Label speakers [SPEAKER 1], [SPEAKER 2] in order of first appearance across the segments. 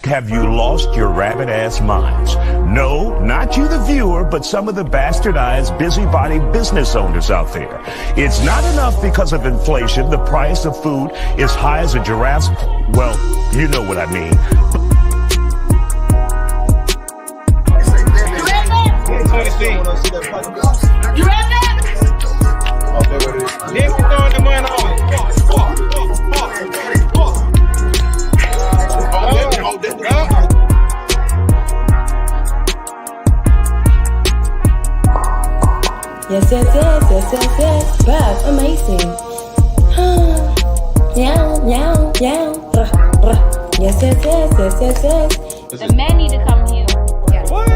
[SPEAKER 1] Have you lost your rabbit-ass minds? No, not you the viewer, but some of the bastardized busybody business owners out there. It's not enough because of inflation. The price of food is high as a giraffe's... Well, you know what I mean.
[SPEAKER 2] You read that? Then we throwing the money on.
[SPEAKER 3] Yes, Bob, amazing. Meow, meow, meow. Yes.
[SPEAKER 4] The men need to come healed. Yeah.
[SPEAKER 2] What?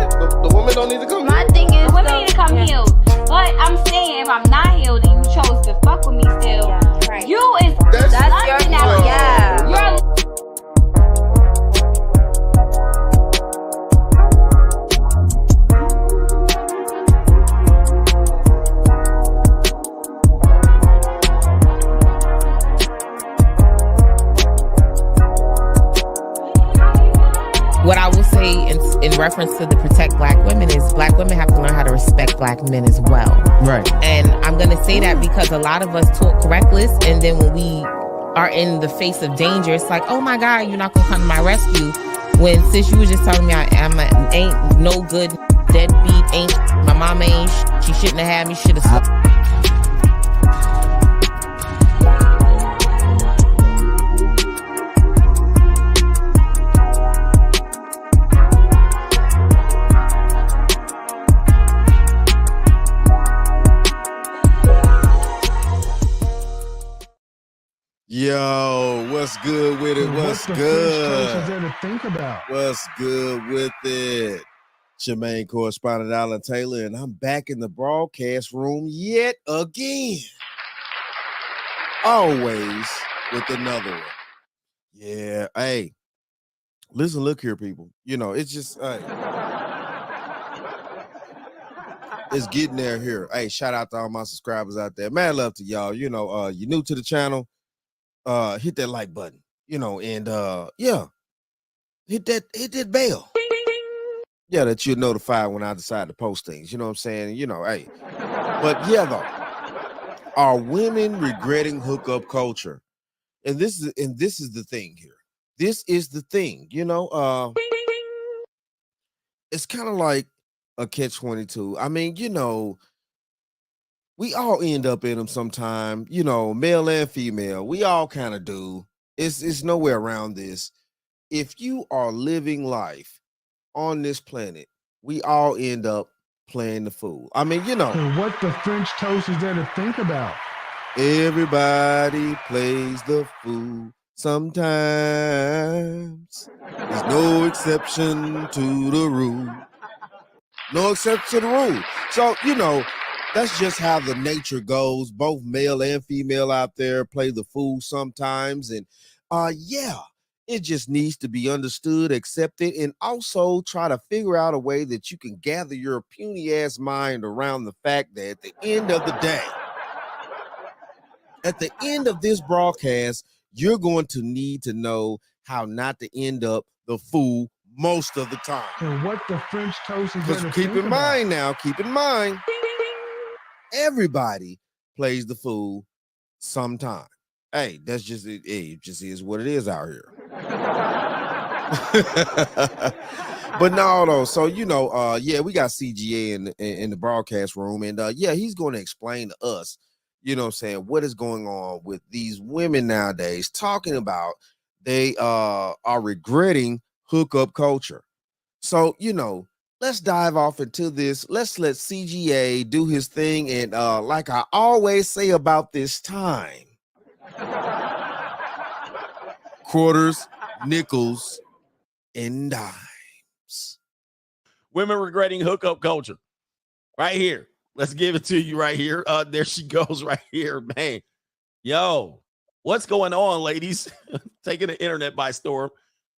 [SPEAKER 2] The women don't need to come.
[SPEAKER 4] My thing is, women need to come healed. But I'm saying, if I'm not healed and you chose to fuck with me still, right. You is
[SPEAKER 2] that's
[SPEAKER 4] your now.
[SPEAKER 2] Yeah.
[SPEAKER 4] You're
[SPEAKER 5] What I will say in reference to the protect black women is black women have to learn how to respect black men as well.
[SPEAKER 6] Right.
[SPEAKER 5] And I'm going to say that because a lot of us talk reckless, and then when we are in the face of danger, it's like, oh my God, you're not going to come to my rescue. When sis, you were just telling me ain't no good, deadbeat, my mama ain't, she shouldn't have had me, should have.
[SPEAKER 7] Yo, what's good with it? What's good?
[SPEAKER 6] Is there to think about?
[SPEAKER 7] What's good with it? It's your main correspondent, Alan Taylor, and I'm back in the broadcast room yet again. Always with another one. Yeah, hey, listen, look here, people. You know, it's just, hey, it's getting there here. Hey, shout out to all my subscribers out there. Mad love to y'all. You know, you're new to the channel. Hit that like button, you know, and yeah, hit that bell. Yeah, that you're notified when I decide to post things. You know what I'm saying? You know, hey. But yeah, though, are women regretting hookup culture? And this is the thing here. This is the thing, you know. It's kind of like a catch-22. I mean, you know, we all end up in them sometime, you know, male and female. We all kind of do. It's nowhere around this. If you are living life on this planet, we all end up playing the fool. I mean, you know.
[SPEAKER 6] And what the French toast is there to think about?
[SPEAKER 7] Everybody plays the fool sometimes. There's no exception to the rule. No exception to the rule. So, you know, that's just how the nature goes. Both male and female out there play the fool sometimes. And yeah, it just needs to be understood, accepted, and also try to figure out a way that you can gather your puny ass mind around the fact that at the end of the day, at the end of this broadcast, you're going to need to know how not to end up the fool most of the time.
[SPEAKER 6] And what the French toast is there to
[SPEAKER 7] keep
[SPEAKER 6] think
[SPEAKER 7] in mind now, keep in mind, everybody plays the fool sometime. Hey, that's just it. Hey, it just is what it is out here. But no, though. So, you know, yeah, we got CGA in the broadcast room, and yeah, he's going to explain to us, you know what I'm saying, what is going on with these women nowadays, talking about they are regretting hookup culture. So, you know, let's dive off into this. Let's let CGA do his thing. And like I always say about this time, quarters, nickels, and dimes.
[SPEAKER 8] Women regretting hookup culture. Right here. Let's give it to you right here. There she goes right here, man. Yo, what's going on, ladies? Taking the internet by storm.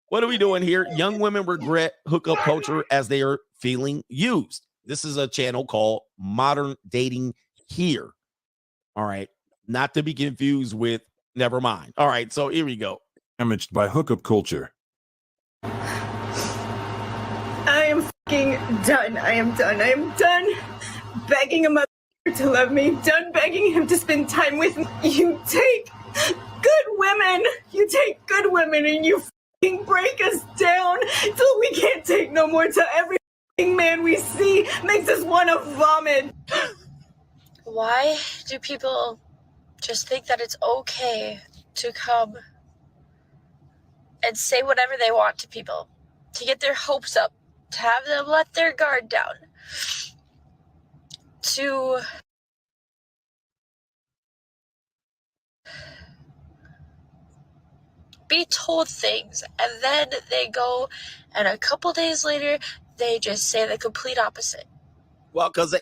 [SPEAKER 8] What are we doing here? Young women regret hookup culture as they are feeling used. This is a channel called Modern Dating Here. All right. Not to be confused with never mind. All right. So here we go.
[SPEAKER 9] Damaged by hookup culture. done. I am done. I am done begging a mother to love me. Done begging him to spend time with me. You take good women. You take good women and you fucking break us down till we can't take no more. Till every man we see makes us want to vomit.
[SPEAKER 10] Why do people just think that it's okay to come and say whatever they want to people, to get their hopes up, to have them let their guard down, to be told things, and then they go and a couple days later they just say the complete opposite?
[SPEAKER 8] Well, because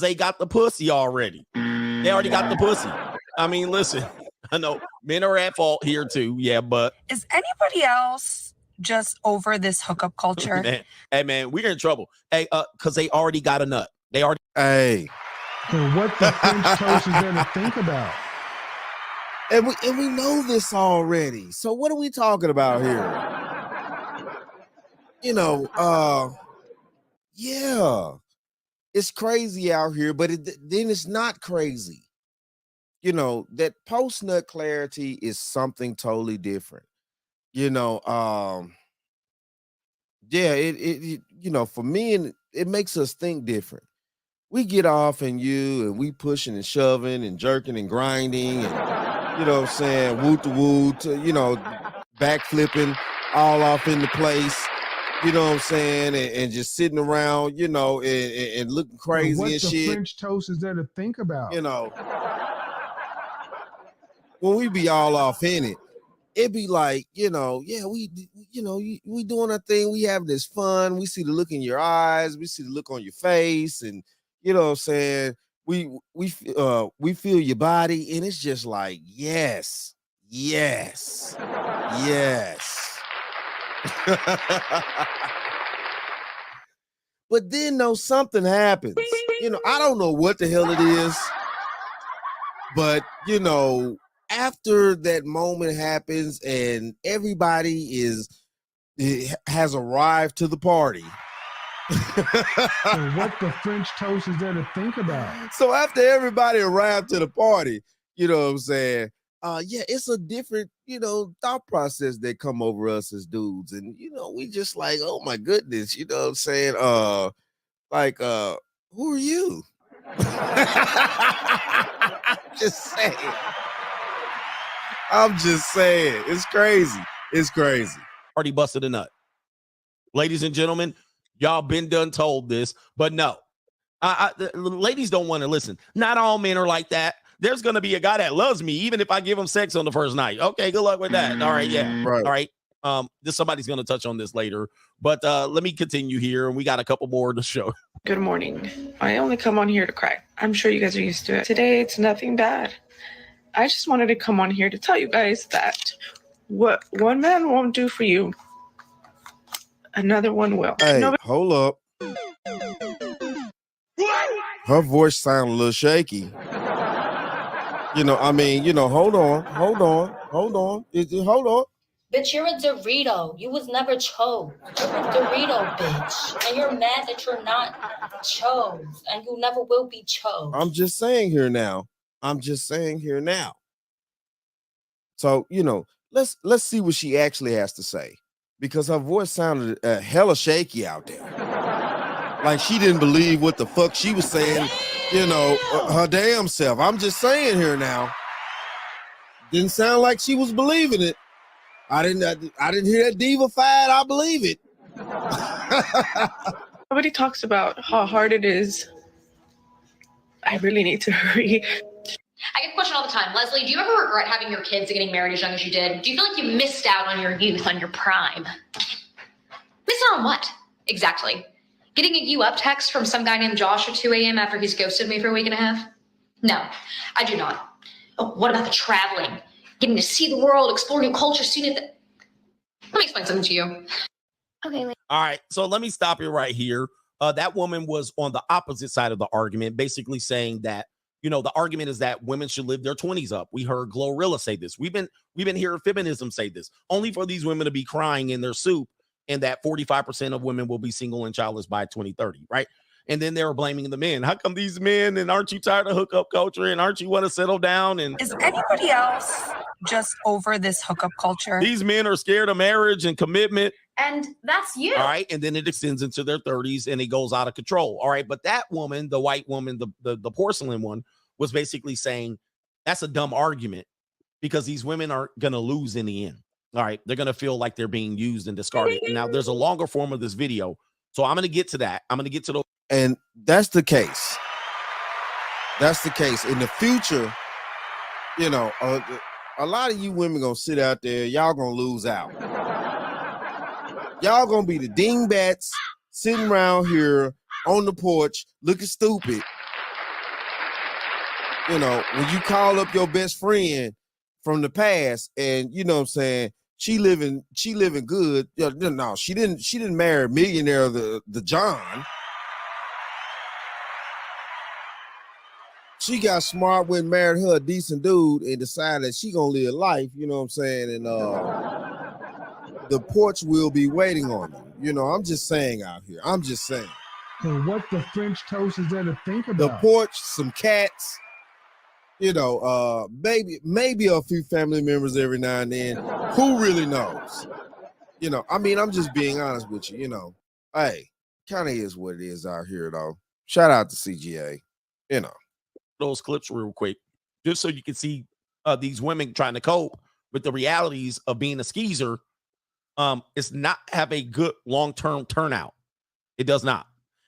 [SPEAKER 8] they got the pussy already. They already got the pussy. I mean, listen, I know men are at fault here too. Yeah, but
[SPEAKER 11] is anybody else just over this hookup culture?
[SPEAKER 8] Man, hey man, we're in trouble. Hey, because they already got a nut. They already.
[SPEAKER 7] Hey.
[SPEAKER 6] So what the French toast is there to think about?
[SPEAKER 7] And we know this already. So what are we talking about here? You know, yeah, it's crazy out here, but then it's not crazy. You know, that post-nut clarity is something totally different. You know, yeah, it you know, for men, it makes us think different. We get off and we pushing and shoving and jerking and grinding and, you know what I'm saying, woot to woot, you know, backflipping all off in the place, you know what I'm saying, and just sitting around, you know, and looking crazy and shit.
[SPEAKER 6] What the French toast is there to think about?
[SPEAKER 7] You know, when we be all off in it, it be like, you know, yeah, we doing our thing. We having this fun. We see the look in your eyes. We see the look on your face. And, you know what I'm saying? We feel your body. And it's just like, yes. But then, though, something happens. You know, I don't know what the hell it is. But, you know, after that moment happens and everybody has arrived to the party.
[SPEAKER 6] So what the French toast is there to think about?
[SPEAKER 7] So after everybody arrived to the party, you know what I'm saying? Yeah, it's a different, you know, thought process that come over us as dudes. And, you know, we just like, oh my goodness, you know what I'm saying? Who are you? I'm just saying. It's crazy. It's crazy.
[SPEAKER 8] Already busted a nut. Ladies and gentlemen, y'all been done told this, but no. The ladies don't want to listen. Not all men are like that. There's going to be a guy that loves me, even if I give him sex on the first night. Okay, good luck with that. All right, yeah.
[SPEAKER 7] Right.
[SPEAKER 8] All right. Somebody's going to touch on this later, but let me continue here, and we got a couple more to show.
[SPEAKER 12] Good morning. I only come on here to cry. I'm sure you guys are used to it. Today, it's nothing bad. I just wanted to come on here to tell you guys that what one man won't do for you, another one will.
[SPEAKER 7] Hey, hold up. Her voice sounded a little shaky. You know, I mean, you know, hold on. Hold on.
[SPEAKER 13] Bitch, you're a Dorito. You was never chose. You're a Dorito, bitch. And you're mad that you're not chose. And you never will be chose.
[SPEAKER 7] I'm just saying here now. So, you know, let's see what she actually has to say. Because her voice sounded hella shaky out there. Like she didn't believe what the fuck she was saying, you know, her damn self. I'm just saying here now. Didn't sound like she was believing it. I didn't hear that diva-fied, I believe it.
[SPEAKER 12] Nobody talks about how hard it is. I really need to hurry.
[SPEAKER 14] I get the question all the time. Leslie, do you ever regret having your kids and getting married as young as you did? Do you feel like you missed out on your youth, on your prime? Missed out on what? Exactly. Getting a you up text from some guy named Josh at 2 a.m. after he's ghosted me for a week and a half? No, I do not. Oh, what about the traveling? Getting to see the world, explore new cultures, seeing it. Let me explain something to you. Okay.
[SPEAKER 8] All right, so let me stop you right here. That woman was on the opposite side of the argument, basically saying that, you know, the argument is that women should live their 20s up. We heard Glorilla say this. We've been hearing feminism say this, only for these women to be crying in their soup and that 45% of women will be single and childless by 2030, right? And then they were blaming the men. How come these men, and aren't you tired of hookup culture, and aren't you want to settle down? And
[SPEAKER 11] Is anybody else just over this hookup culture?
[SPEAKER 8] these men are scared of marriage and commitment.
[SPEAKER 14] And that's you.
[SPEAKER 8] All right. And then it extends into their 30s and it goes out of control. All right. But that woman, the white woman, the porcelain one, was basically saying that's a dumb argument because these women are going to lose in the end. All right. They're going to feel like they're being used and discarded. And now there's a longer form of this video. So I'm going to get to that. I'm going to get to the.
[SPEAKER 7] And that's the case. That's the case. In the future, you know, a lot of you women going to sit out there. Y'all going to lose out. Y'all going to be the dingbats sitting around here on the porch looking stupid. You know, when you call up your best friend from the past and, you know what I'm saying, she living good. No, she didn't marry millionaire the John. She got smart, went and married her a decent dude and decided that she gonna live life, you know what I'm saying? And the porch will be waiting on you. You know, I'm just saying out here. I'm just saying.
[SPEAKER 6] So what the French toast is there to think about?
[SPEAKER 7] The porch, some cats, you know, maybe a few family members every now and then. Who really knows? You know, I mean, I'm just being honest with you, you know. Hey, kind of is what it is out here, though. Shout out to CGA, you know.
[SPEAKER 8] Those clips real quick, just so you can see these women trying to cope with the realities of being a skeezer. It's not have a good long-term turnout. It does not.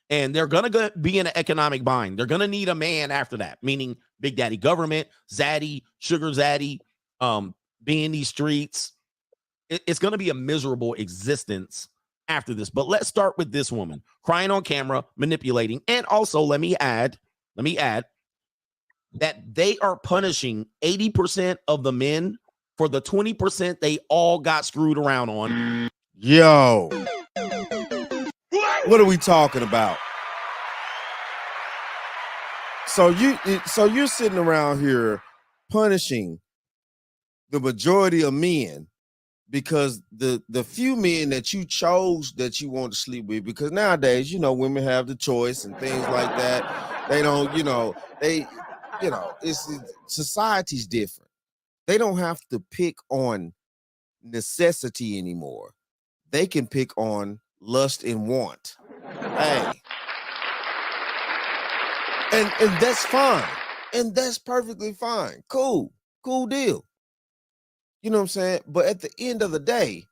[SPEAKER 8] And they're going to be in an economic bind. They're going to need a man after that, meaning Big Daddy government, Zaddy, Sugar Zaddy, being in these streets. It's going to be a miserable existence after this. But let's start with this woman crying on camera, manipulating. And also, let me add that they are punishing 80% of the men for the 20% they all got screwed around on.
[SPEAKER 7] Yo. What are we talking about? So you're sitting around here punishing the majority of men because the few men that you chose that you want to sleep with, because nowadays, you know, women have the choice and things like that. They don't, you know, society's different. They don't have to pick on necessity anymore. They can pick on lust and want. Hey. And that's fine. And that's perfectly fine. Cool deal. You know what I'm saying? But at the end of the day,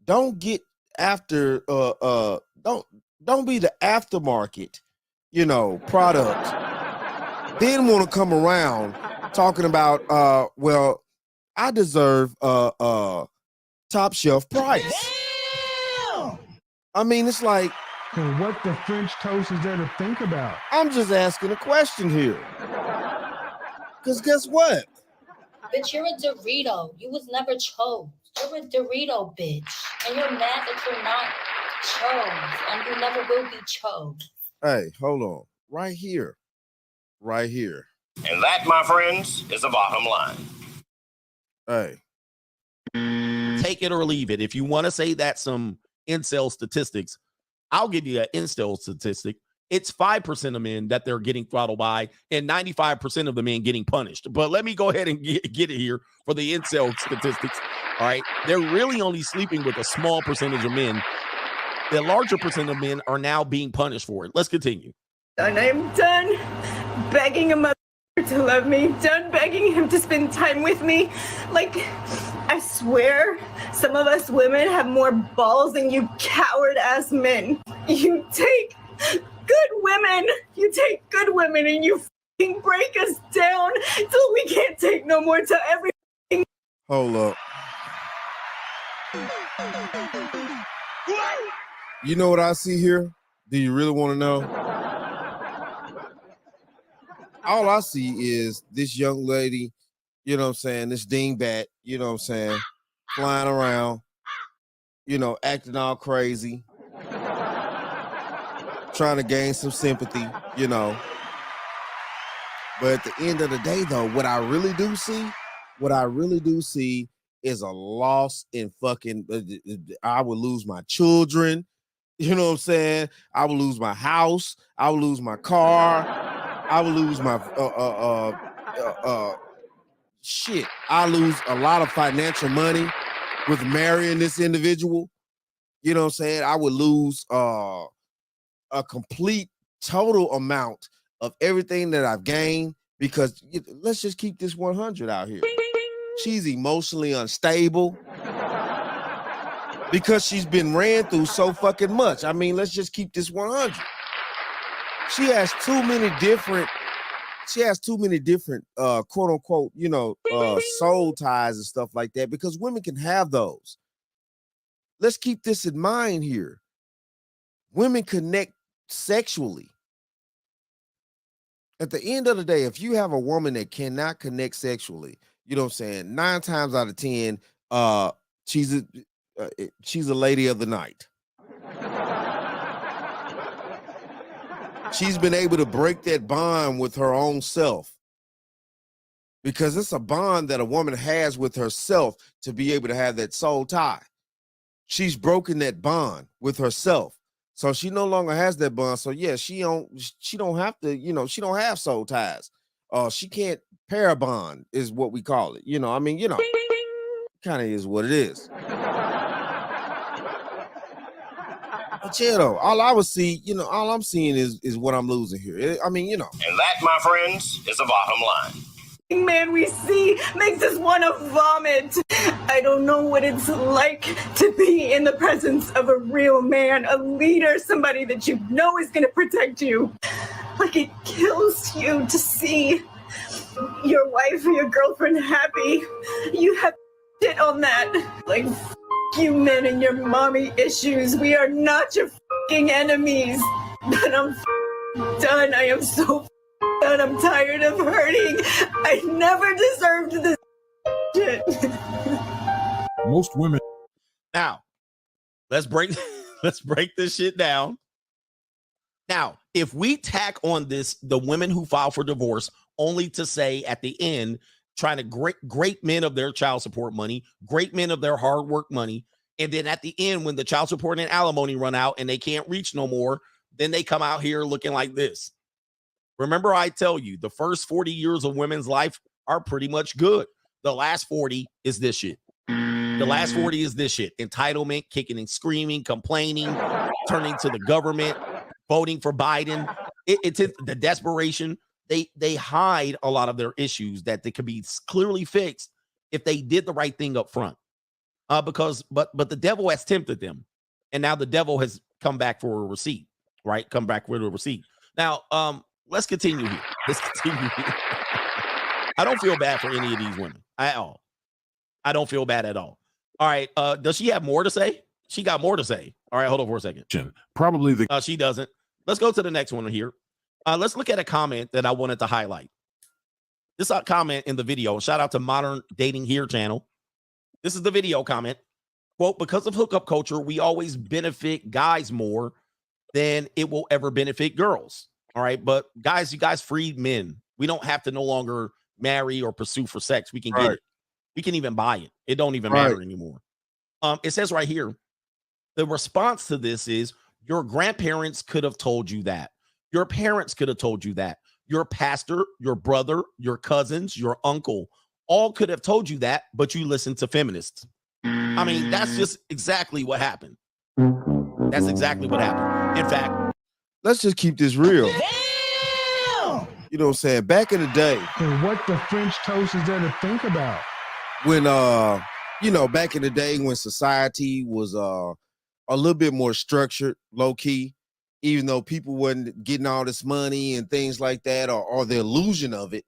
[SPEAKER 7] don't get after don't be the aftermarket, you know, product. Then want to come around talking about well, I deserve top shelf price. Damn! I mean, it's like,
[SPEAKER 6] so what the French toast is there to think about?
[SPEAKER 7] I'm just asking a question here. Because guess what?
[SPEAKER 13] Bitch, you're a Dorito. You was never chose. You're a Dorito, bitch. And you're mad that you're not chose. And you never will be chose.
[SPEAKER 7] Hey, hold on. Right here. Right here.
[SPEAKER 15] And that, my friends, is the bottom line.
[SPEAKER 7] Hey.
[SPEAKER 8] Take it or leave it. If you want to say that's some incel statistics, I'll give you an incel statistic. It's 5% of men that they're getting throttled by and 95% of the men getting punished. But let me go ahead and get it here for the incel statistics. All right. They're really only sleeping with a small percentage of men. The larger percent of men are now being punished for it. Let's continue.
[SPEAKER 9] And I'm done begging a mother to love me, done begging him to spend time with me. Like, I swear, some of us women have more balls than you coward-ass men. You take good women, and you fucking break us down till we can't take no more, till everything.
[SPEAKER 7] Hold up. You know what I see here? Do you really want to know? All I see is this young lady, you know what I'm saying, this dingbat, you know what I'm saying, flying around, you know, acting all crazy, trying to gain some sympathy, you know. But at the end of the day, though, what I really do see is a loss in fucking. I would lose my children. You know what I'm saying? I would lose my house. I would lose my car. I would lose my shit. I lose a lot of financial money with marrying this individual. You know what I'm saying? I would lose a complete total amount of everything that I've gained because let's just keep this 100 out here. She's emotionally unstable because she's been ran through so fucking much. I mean, let's just keep this 100. She has too many different quote unquote, soul ties and stuff like that because women can have those. Let's keep this in mind here. Women connect sexually. At the end of the day, if you have a woman that cannot connect sexually, you know what I'm saying? 9 times out of 10, she's a lady of the night. She's been able to break that bond with her own self because it's a bond that a woman has with herself to be able to have that soul tie. She's broken that bond with herself. So she no longer has that bond. So yeah, she don't have to, she don't have soul ties. She can't pair bond is what we call it. Kind of is what it is. But yeah, though, all I'm seeing is what I'm losing here.
[SPEAKER 15] And that, my friends, is the bottom line.
[SPEAKER 9] Man we see makes us want to vomit. I don't know what it's like to be in the presence of a real man, a leader, somebody that you know is going to protect you. Like it kills you to see your wife or your girlfriend happy. You have shit on that. Like, you men and your mommy issues. We are not your fucking enemies. But I'm done. I am so done. I'm tired of hurting. I never deserved this shit.
[SPEAKER 8] Most women. Now, let's break this shit down. Now, if we tack on this, the women who file for divorce, only to say at the end, trying to great men of their child support money, great men of their hard work money, and then at the end, when the child support and alimony run out and they can't reach no more, then they come out here looking like this. Remember, I tell you, the first 40 years of women's life are pretty much good. The last 40 is this shit. The last 40 is this shit. Entitlement, kicking and screaming, complaining, turning to the government, voting for Biden. It's the desperation. They hide a lot of their issues that they could be clearly fixed if they did the right thing up front. But the devil has tempted them, and now the devil has come back for a receipt, right? Come back with a receipt. Now, let's continue here. I don't feel bad for any of these women at all. I don't feel bad at all. All right. Does she have more to say? She got more to say. All right. Hold on for a second.
[SPEAKER 6] Probably
[SPEAKER 8] she doesn't. Let's go to the next one here. Let's look at a comment that I wanted to highlight. This comment in the video. Shout out to Modern Dating Here channel. This is the video comment. Quote, because of hookup culture, we always benefit guys more than it will ever benefit girls. All right. But guys, you guys freed men. We don't have to no longer marry or pursue for sex. We can get it. We can even buy it. It don't even matter anymore. It says right here, the response to this is your grandparents could have told you that. Your parents could have told you that. Your pastor, your brother, your cousins, your uncle, all could have told you that, but you listened to feminists. I mean, that's just exactly what happened. That's exactly what happened. In fact,
[SPEAKER 7] let's just keep this real.
[SPEAKER 8] Damn!
[SPEAKER 7] You know what I'm saying? Back in the day.
[SPEAKER 6] And what the French toast is there to think about?
[SPEAKER 7] When, back in the day when society was a little bit more structured, low key, even though people wasn't getting all this money and things like that, or the illusion of it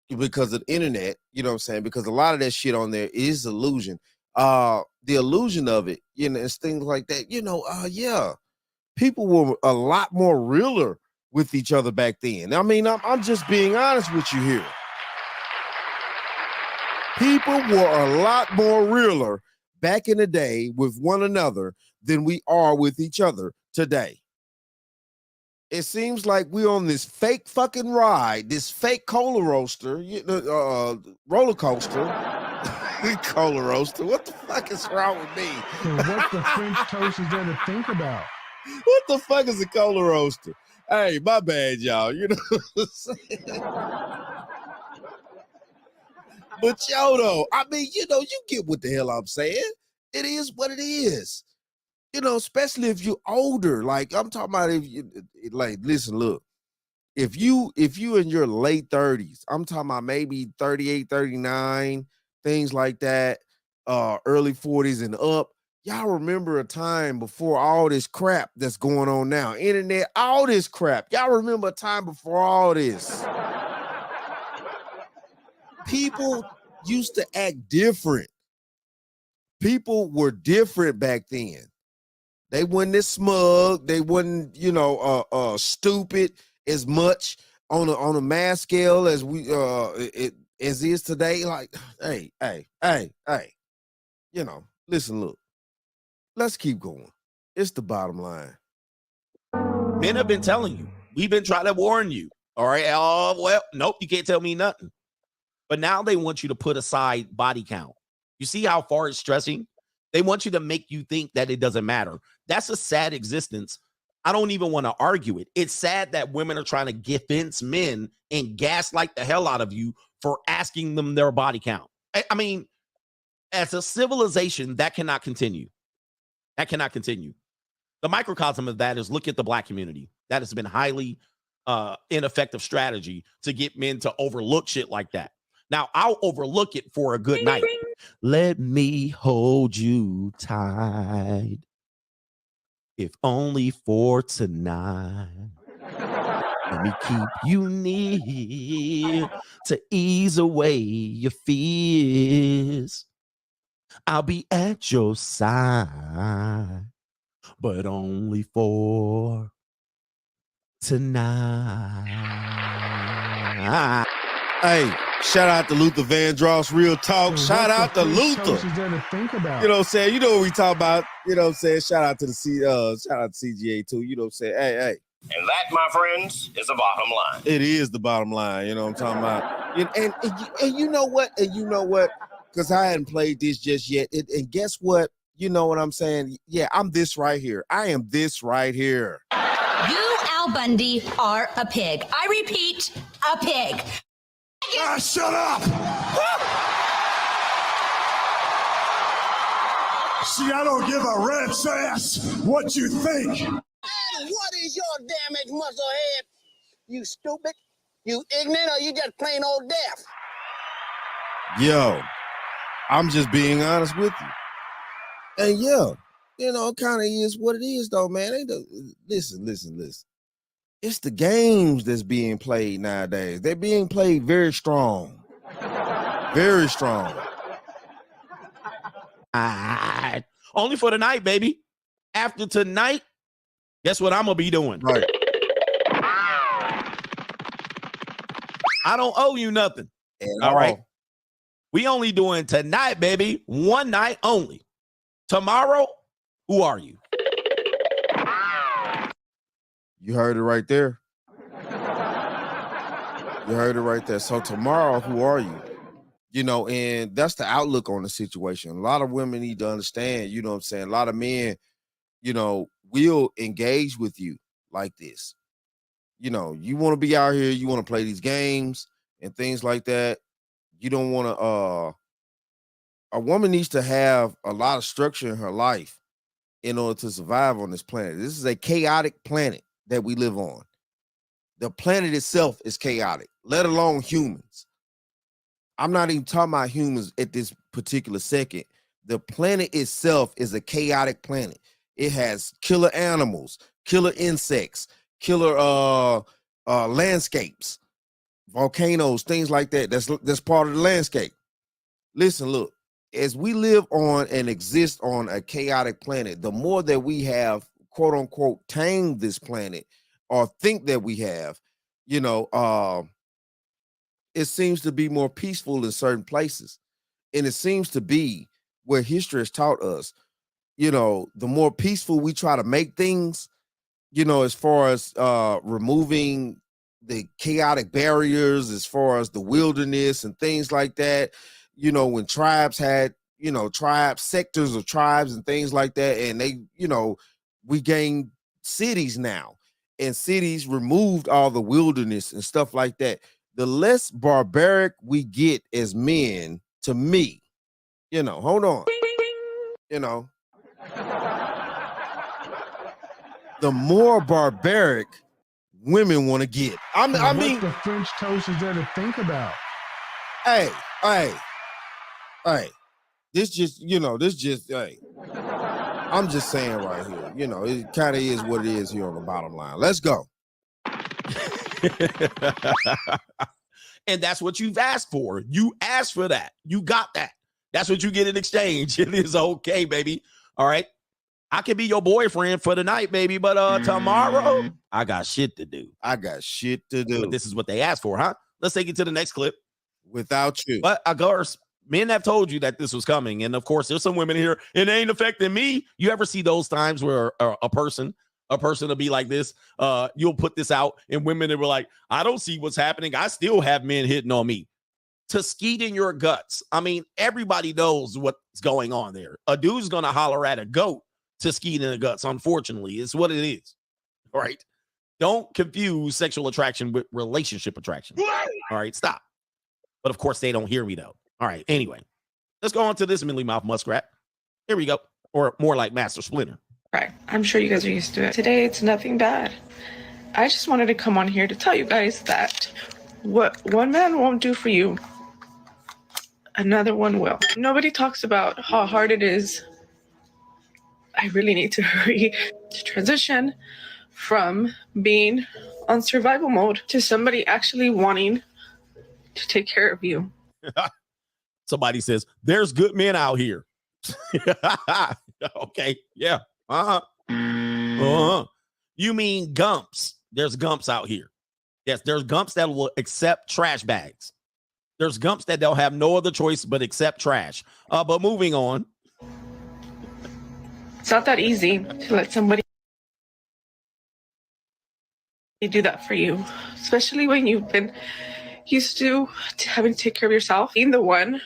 [SPEAKER 7] because of the internet, you know what I'm saying? Because a lot of that shit on there is illusion. The illusion of it, it's things like that, people were a lot more realer with each other back then. I mean, I'm just being honest with you here. People were a lot more realer back in the day with one another than we are with each other today. It seems like we're on this fake fucking ride, this fake cola roaster, roller coaster. Cola roaster. What the fuck is wrong with me?
[SPEAKER 6] So what the French toast is there to think about?
[SPEAKER 7] What the fuck is a cola roaster? Hey, my bad, y'all. You know what I'm saying? But yo, though, I mean, you know, you get what the hell I'm saying. It is what it is. You know, especially if you're older. Like, I'm talking about if you, like, listen, look. If you in your late 30s, I'm talking about maybe 38, 39, things like that, early 40s and up, y'all remember a time before all this crap that's going on now. Internet, all this crap. Y'all remember a time before all this. People used to act different. People were different back then. They wasn't this smug. They wasn't, you know, stupid as much on a mass scale as we as is today. Like, hey, you know, listen, look, let's keep going. It's the bottom line.
[SPEAKER 8] Men have been telling you. We've been trying to warn you. All right. Oh, well, nope, you can't tell me nothing. But now they want you to put aside body count. You see how far it's stressing? They want you to make you think that it doesn't matter. That's a sad existence. I don't even want to argue it. It's sad that women are trying to convince men and gaslight the hell out of you for asking them their body count. I mean, as a civilization, that cannot continue. That cannot continue. The microcosm of that is look at the Black community. That has been highly ineffective strategy to get men to overlook shit like that. Now, I'll overlook it for a good night. Let me hold you tight. If only for tonight. Let me keep you near to ease away your fears. I'll be at your side, but only for tonight.
[SPEAKER 7] Hey, shout out to Luther Vandross, Real Talk.
[SPEAKER 6] So
[SPEAKER 7] shout
[SPEAKER 6] what
[SPEAKER 7] out
[SPEAKER 6] the
[SPEAKER 7] to
[SPEAKER 6] French
[SPEAKER 7] Luther.
[SPEAKER 6] toast is there to think about?
[SPEAKER 7] You know what I'm saying? You know what we talk about. You know what I'm saying? Shout out to the shout out to CGA too. You know what I'm saying? Hey.
[SPEAKER 15] And that, my friends, is the bottom line.
[SPEAKER 7] It is the bottom line. You know what I'm talking about? And you know what? And you know what? Because I hadn't played this just yet. And guess what? You know what I'm saying? Yeah, I'm this right here. I am this right here.
[SPEAKER 16] You, Al Bundy, are a pig. I repeat, a pig.
[SPEAKER 1] Shut up! See, I don't give a rat's ass what you think.
[SPEAKER 17] What is your damaged muscle head? You stupid? You ignorant, or you just plain old deaf?
[SPEAKER 7] Yo, I'm just being honest with you. And yeah, you know, it kind of is what it is though, man. Listen. It's the games that's being played nowadays. They're being played very strong. Very strong.
[SPEAKER 8] Only for tonight, baby. After tonight, guess what I'm going to be doing?
[SPEAKER 7] Right.
[SPEAKER 8] I don't owe you nothing. All right. We only doing tonight, baby. One night only. Tomorrow, who are you?
[SPEAKER 7] You heard it right there. You heard it right there. So tomorrow, who are you? You know, and that's the outlook on the situation. A lot of women need to understand, you know what I'm saying? A lot of men, you know, will engage with you like this. You know, you want to be out here, you want to play these games and things like that. You don't want to, a woman needs to have a lot of structure in her life in order to survive on this planet. This is a chaotic planet that we live on. The planet itself is chaotic, let alone humans. I'm not even talking about humans at this particular second. The planet itself is a chaotic planet. It has killer animals, killer insects, killer landscapes, volcanoes, things like that. That's part of the landscape. Listen, look, as we live on and exist on a chaotic planet, the more that we have, quote unquote, tamed this planet or think that we have, you know, it seems to be more peaceful in certain places. And it seems to be where history has taught us, you know, the more peaceful we try to make things, you know, as far as removing the chaotic barriers, as far as the wilderness and things like that, you know, when tribes had, you know, tribes, sectors of tribes and things like that. And they, you know, we gained cities now, and cities removed all the wilderness and stuff like that. The less barbaric we get as men, to me, you know, hold on, you know, the more barbaric women want to get. I mean,
[SPEAKER 6] what the French toast is there to think about?
[SPEAKER 7] Hey, this just, you know, hey, I'm just saying right here, you know, it kind of is what it is here on the bottom line. Let's go.
[SPEAKER 8] And that's what you've asked for. You asked for that. You got that. That's what you get in exchange. It is okay, baby. All right. I can be your boyfriend for the night, baby, but tomorrow I got shit to do.
[SPEAKER 7] I got shit to do.
[SPEAKER 8] But this is what they asked for, huh? Let's take it to the next clip.
[SPEAKER 7] Without you.
[SPEAKER 8] But of course, men have told you that this was coming. And of course, there's some women here, it ain't affecting me. You ever see those times where a person will be like this? You'll put this out and women that were like, I don't see what's happening. I still have men hitting on me. To skeet in your guts. I mean, everybody knows what's going on there. A dude's going to holler at a goat to skeet in the guts. Unfortunately, it's what it is. All right. Don't confuse sexual attraction with relationship attraction. All right. Stop. But of course, they don't hear me though. All right. Anyway, let's go on to this mealy mouth muskrat. Here we go. Or more like Master Splinter.
[SPEAKER 12] Right. I'm sure you guys are used to it. Today, it's nothing bad. I just wanted to come on here to tell you guys that what one man won't do for you, another one will. Nobody talks about how hard it is. I really need to hurry to transition from being on survival mode to somebody actually wanting to take care of you.
[SPEAKER 8] Somebody says, there's good men out here. Okay. Yeah. You mean gumps. There's gumps out here. Yes, there's gumps that will accept trash bags. There's gumps that don't have no other choice but accept trash. But moving on.
[SPEAKER 12] It's not that easy to let somebody do that for you, especially when you've been used to having to take care of yourself. Being the one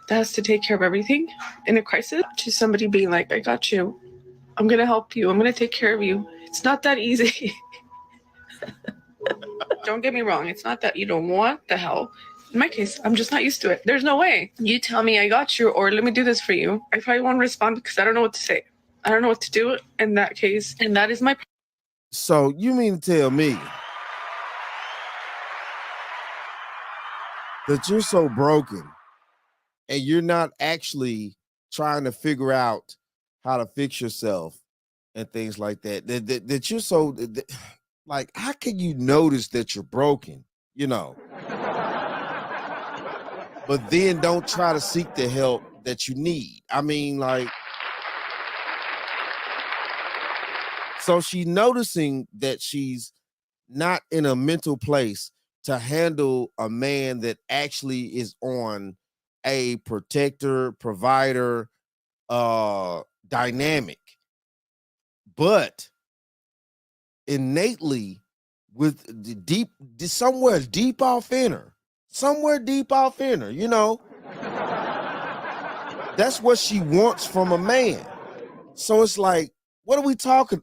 [SPEAKER 12] that has to take care of everything in a crisis, to somebody being like, I got you. I'm going to help you. I'm going to take care of you. It's not that easy. Don't get me wrong. It's not that you don't want the help. In my case, I'm just not used to it. There's no way. You tell me I got you or let me do this for you. I probably won't respond because I don't know what to say. I don't know what to do in that case. And that is my.
[SPEAKER 7] So you mean to tell me that you're so broken and you're not actually trying to figure out how to fix yourself and things like that, that you're so, like, how can you notice that you're broken, you know, but then don't try to seek the help that you need? I mean, like, so she's noticing that she's not in a mental place to handle a man that actually is on a protector, provider, dynamic, but innately with the deep, somewhere deep off in her, you know, that's what she wants from a man. So it's like, what are we talking?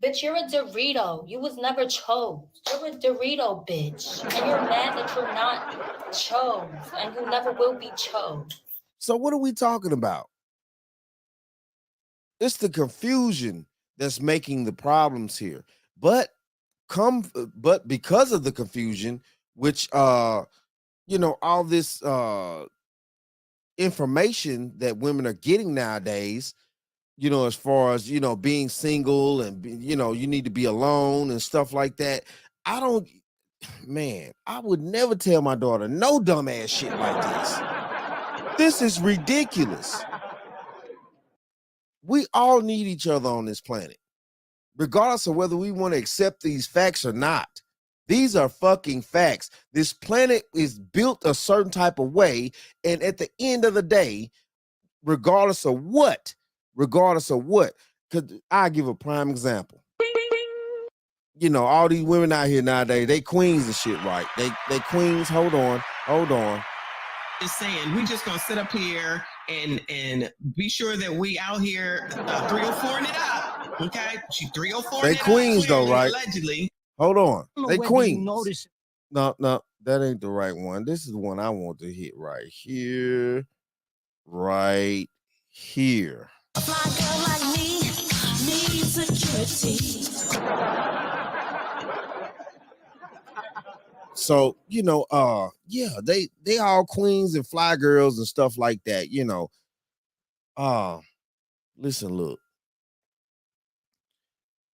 [SPEAKER 13] Bitch, you're a Dorito. You was never chose. You're a Dorito, bitch. And you're mad that you're not chose. And you never will be chose.
[SPEAKER 7] So what are we talking about? It's the confusion that's making the problems here. But because of the confusion, which you know, all this information that women are getting nowadays, you know, as far as, you know, being single and, you know, you need to be alone and stuff like that. I would never tell my daughter no dumbass shit like this. This is ridiculous. We all need each other on this planet, regardless of whether we want to accept these facts or not. These are fucking facts. This planet is built a certain type of way. And at the end of the day, regardless of what, because I give a prime example. You know, all these women out here nowadays, they queens and shit, right? They queens. Hold on.
[SPEAKER 18] Just saying, we just gonna sit up here and be sure that we out here 304ing it up. Okay, she 304ing
[SPEAKER 7] They
[SPEAKER 18] it
[SPEAKER 7] queens
[SPEAKER 18] up,
[SPEAKER 7] though,
[SPEAKER 18] clearly,
[SPEAKER 7] right?
[SPEAKER 18] allegedly.
[SPEAKER 7] Hold on. They
[SPEAKER 17] Whether you
[SPEAKER 7] queens.
[SPEAKER 17] notice-
[SPEAKER 7] No, that ain't the right one. This is the one I want to hit right here. Right here.
[SPEAKER 19] A fly girl like me needs security.
[SPEAKER 7] So, yeah, they all queens and fly girls and stuff like that, listen, look.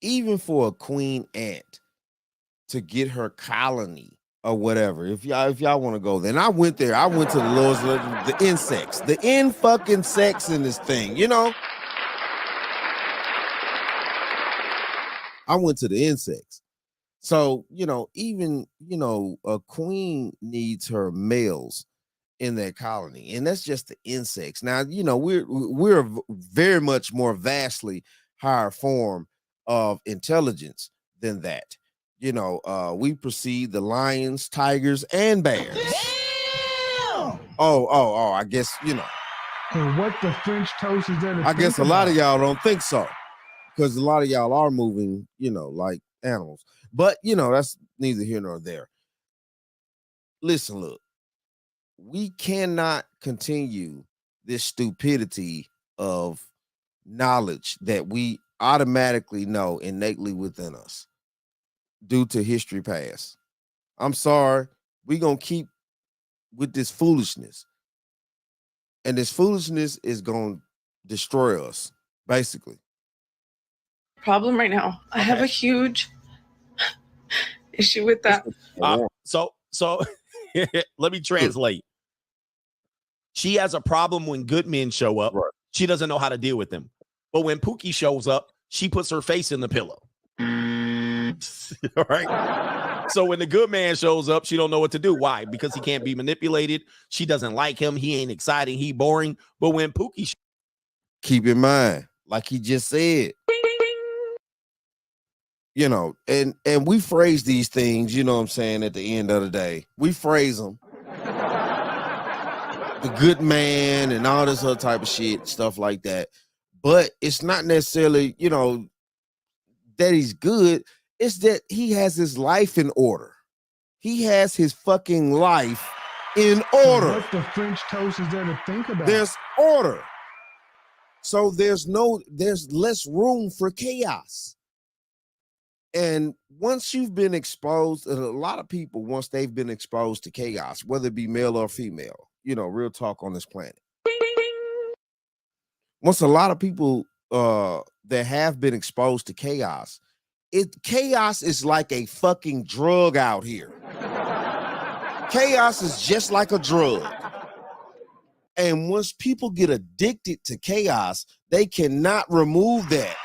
[SPEAKER 7] Even for a queen ant to get her colony or whatever, if y'all want to go there. And I went there. I went to the lowest level, the insects, the in fucking sex in this thing, I went to the insects. So, even, a queen needs her males in that colony, and that's just the insects. Now, we're very much more vastly higher form of intelligence than that. We precede the lions, tigers, and bears.
[SPEAKER 17] Damn!
[SPEAKER 7] Oh, I guess,
[SPEAKER 6] And what the French toast is that?
[SPEAKER 7] I guess a lot of y'all don't think so, because a lot of y'all are moving, like animals. But, that's neither here nor there. Listen, look, we cannot continue this stupidity of knowledge that we automatically know innately within us due to history past. I'm sorry. We're going to keep with this foolishness. And this foolishness is going to destroy us, basically.
[SPEAKER 12] Problem right now. I have a huge issue with that.
[SPEAKER 8] So let me translate. She has a problem when good men show up. Right. She doesn't know how to deal with them. But when Pookie shows up, she puts her face in the pillow. All right. So when the good man shows up, she don't know what to do. Why? Because he can't be manipulated. She doesn't like him. He ain't exciting. He boring. But when Pookie,
[SPEAKER 7] keep in mind, like he just said, and we phrase these things, what I'm saying, at the end of the day. We phrase them. The good man and all this other type of shit, stuff like that. But it's not necessarily, that he's good. It's that he has his life in order. He has his fucking life in order.
[SPEAKER 6] What the French toast is there to think about?
[SPEAKER 7] There's order. So there's less room for chaos. And once you've been exposed, and a lot of people, once they've been exposed to chaos, whether it be male or female, real talk on this planet. Once a lot of people that have been exposed to chaos, chaos is like a fucking drug out here. Chaos is just like a drug. And once people get addicted to chaos, they cannot remove that.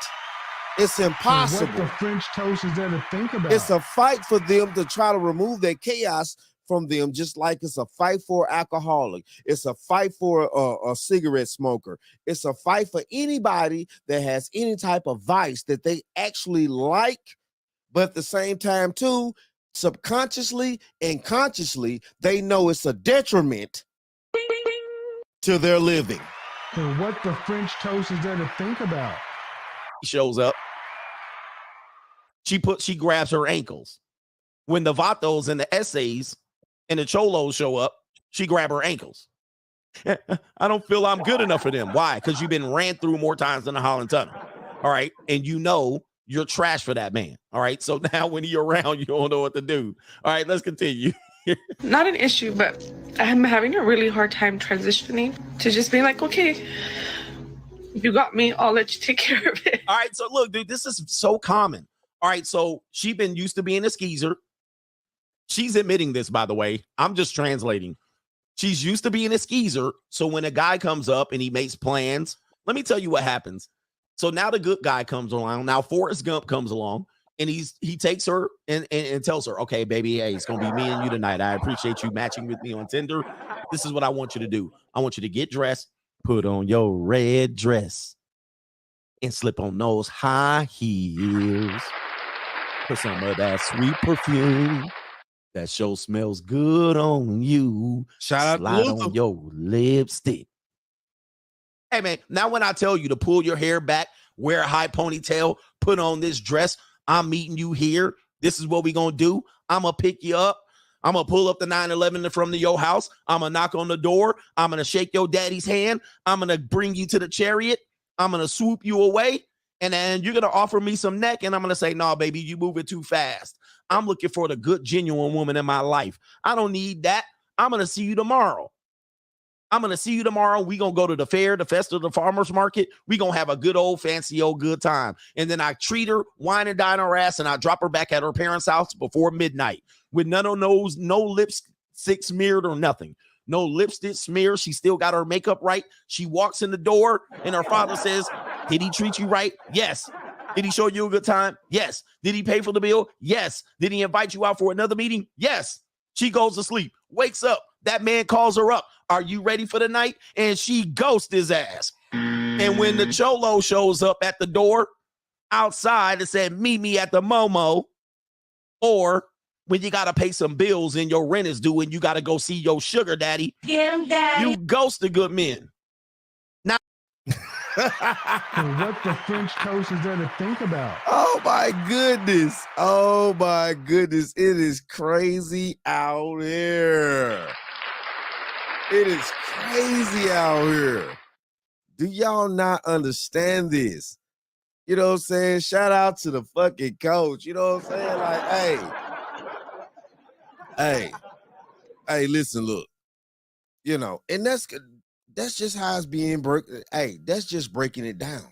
[SPEAKER 7] It's impossible.
[SPEAKER 6] What the French toast is there to think about?
[SPEAKER 7] It's a fight for them to try to remove that chaos from them, just like it's a fight for an alcoholic. It's a fight for a cigarette smoker. It's a fight for anybody that has any type of vice that they actually like, but at the same time, too, subconsciously and consciously, they know it's a detriment to their living.
[SPEAKER 6] And what the French toast is there to think about?
[SPEAKER 8] Shows up. She grabs her ankles. When the Vatos and the essays and the Cholos show up, she grab her ankles. I don't feel I'm good enough for them. Why? Because you've been ran through more times than the Holland Tunnel. All right. And you're trash for that man. All right. So now when you're around, you don't know what to do. All right, let's continue.
[SPEAKER 12] Not an issue, but I'm having a really hard time transitioning to just being like, okay, you got me, I'll let you take care of it.
[SPEAKER 8] All right, so look, dude, this is so common. All right, so she been used to being a skeezer. She's admitting this, by the way. I'm just translating. She's used to being a skeezer. So when a guy comes up and he makes plans, let me tell you what happens. So now the good guy comes along. Now Forrest Gump comes along and he takes her and tells her, okay, baby, hey, it's going to be me and you tonight. I appreciate you matching with me on Tinder. This is what I want you to do. I want you to get dressed, put on your red dress, and slip on those high heels. Put some of that sweet perfume That show smells good on you.
[SPEAKER 7] Shout out to
[SPEAKER 8] Slide
[SPEAKER 7] Luther.
[SPEAKER 8] on your lipstick. Hey, man, now when I tell you to pull your hair back, wear a high ponytail, put on this dress, I'm meeting you here. This is what we going to do. I'm going to pick you up. I'm going to pull up the 911 from your house. I'm going to knock on the door. I'm going to shake your daddy's hand. I'm going to bring you to the chariot. I'm going to swoop you away. And then you're going to offer me some neck. And I'm going to say, no, baby, you moving too fast. I'm looking for the good, genuine woman in my life. I don't need that. I'm going to see you tomorrow. I'm going to see you tomorrow. We're going to go to the fair, the festival, the farmer's market. We're going to have a good old fancy old good time. And then I treat her, wine and dine her ass, and I drop her back at her parents' house before midnight with none of those, no lipstick smeared or nothing. No lipstick smeared. She still got her makeup right. She walks in the door and her father says, did he treat you right? Yes. Did he show you a good time? Yes. Did he pay for the bill? Yes. Did he invite you out for another meeting? Yes. She goes to sleep, wakes up. That man calls her up. Are you ready for the night? And she ghosts his ass. And when the cholo shows up at the door outside and said, meet me at the Momo, or when you got to pay some bills and your rent is due and you got to go see your sugar daddy,
[SPEAKER 19] Get him, daddy.
[SPEAKER 8] you ghost the good men. Now,
[SPEAKER 6] What the French toast is there to think about?
[SPEAKER 7] Oh my goodness. Oh my goodness. It is crazy out here. It is crazy out here. Do y'all not understand this? You know what I'm saying? Shout out to the fucking coach. You know what I'm saying? Like, hey, listen, look. You know, and that's just how it's being broken. Hey, that's just breaking it down.